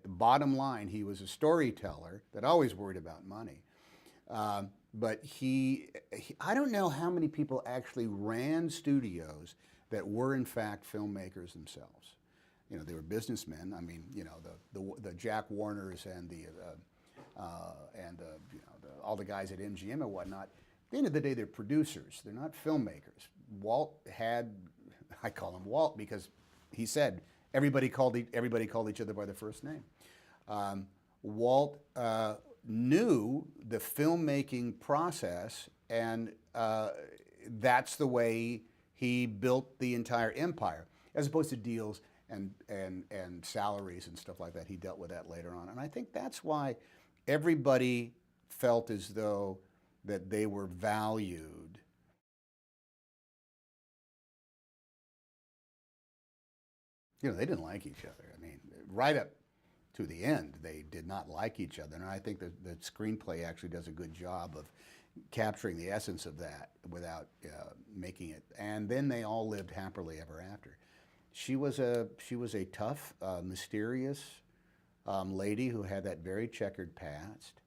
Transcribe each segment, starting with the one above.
the bottom line, he was a storyteller that always worried about money. But I don't know how many people actually ran studios that were in fact filmmakers themselves. You know, they were businessmen. I mean, you know, the Jack Warners and all the guys at MGM and whatnot. At the end of the day, they're producers. They're not filmmakers. Walt had, I call him Walt because he said everybody called each other by their first name. Walt knew the filmmaking process, and that's the way he built the entire empire, as opposed to deals and salaries and stuff like that. He dealt with that later on, and I think that's why everybody felt as though that they were valued. You know, they didn't like each other. I mean, right up to the end, they did not like each other. And I think that the screenplay actually does a good job of capturing the essence of that without making it. And then they all lived happily ever after. She was a tough, mysterious lady who had that very checkered past.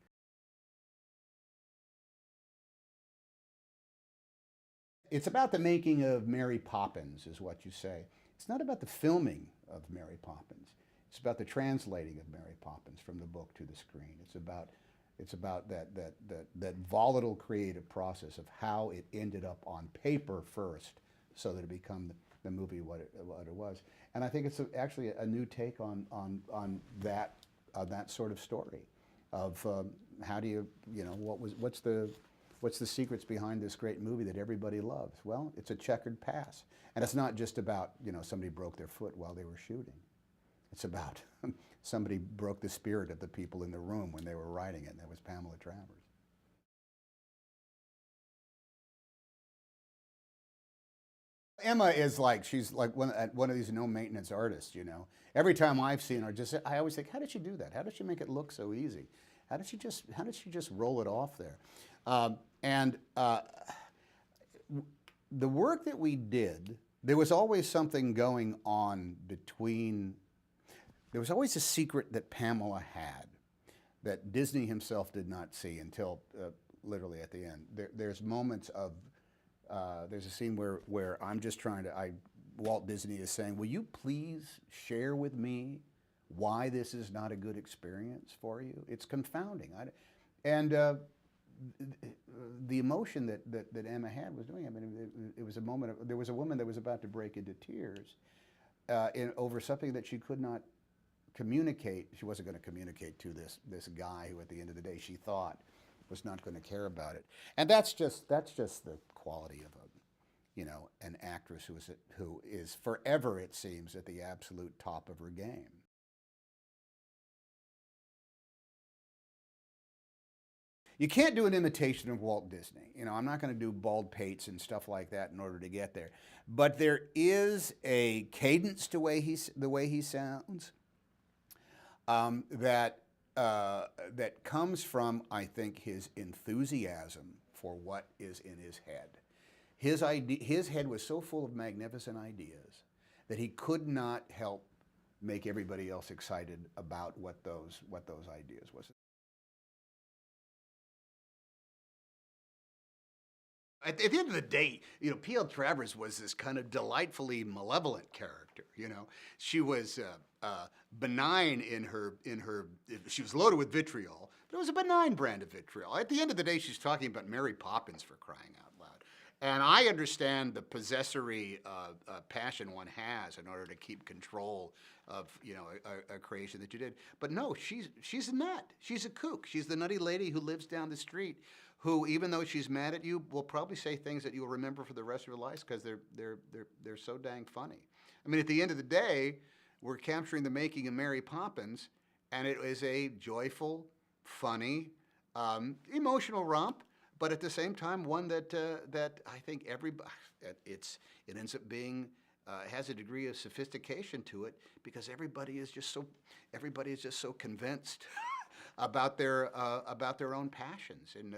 It's about the making of Mary Poppins, is what you say. It's not about the filming of Mary Poppins. It's about the translating of Mary Poppins from the book to the screen. It's about that volatile creative process of how it ended up on paper first, so that it became the movie what it was. And I think it's actually a new take on that sort of story, of how do you know what's the secrets behind this great movie that everybody loves? Well, it's a checkered past, and it's not just about somebody broke their foot while they were shooting. It's about somebody broke the spirit of the people in the room when they were writing it, and that was Pamela Travers. Emma is she's like one of these no maintenance artists, Every time I've seen her, I always think, how did she do that? How did she make it look so easy? How did she just roll it off there? The work that we did, there was always something going on between. There was always a secret that Pamela had that Disney himself did not see until literally at the end. There's moments of, there's a scene where I'm just trying to, Walt Disney is saying, will you please share with me why this is not a good experience for you? It's confounding. The emotion that Emma had was doing, I mean, it was a moment, there was a woman that was about to break into tears over something that she could not communicate. She wasn't going to communicate to this guy who, at the end of the day, she thought was not going to care about it. And that's just the quality of an actress who is forever, it seems, at the absolute top of her game. You can't do an imitation of Walt Disney. I'm not going to do bald pates and stuff like that in order to get there. But there is a cadence to the way he sounds. That comes from, I think, his enthusiasm for what is in his head. His head was so full of magnificent ideas that he could not help make everybody else excited about what those ideas was. At the end of the day, P.L. Travers was this kind of delightfully malevolent character. She was benign in her. She was loaded with vitriol, but it was a benign brand of vitriol. At the end of the day, she's talking about Mary Poppins, for crying out loud. And I understand the possessory passion one has in order to keep control of a creation that you did. But no, she's a nut. She's a kook. She's the nutty lady who lives down the street, who, even though she's mad at you, will probably say things that you'll remember for the rest of your life because they're so dang funny. I mean, at the end of the day, we're capturing the making of Mary Poppins, and it is a joyful, funny, emotional romp, but at the same time one that I think it ends up being has a degree of sophistication to it, because everybody is just so convinced about their own passions, and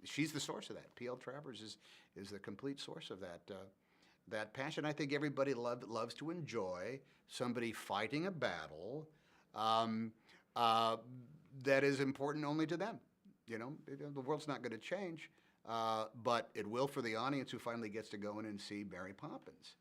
she's the source of that. P.L. Travers is the complete source of that passion. I think everybody loves to enjoy somebody fighting a battle um, uh, that is important only to them. The world's not going to change, but it will for the audience who finally gets to go in and see Mary Poppins.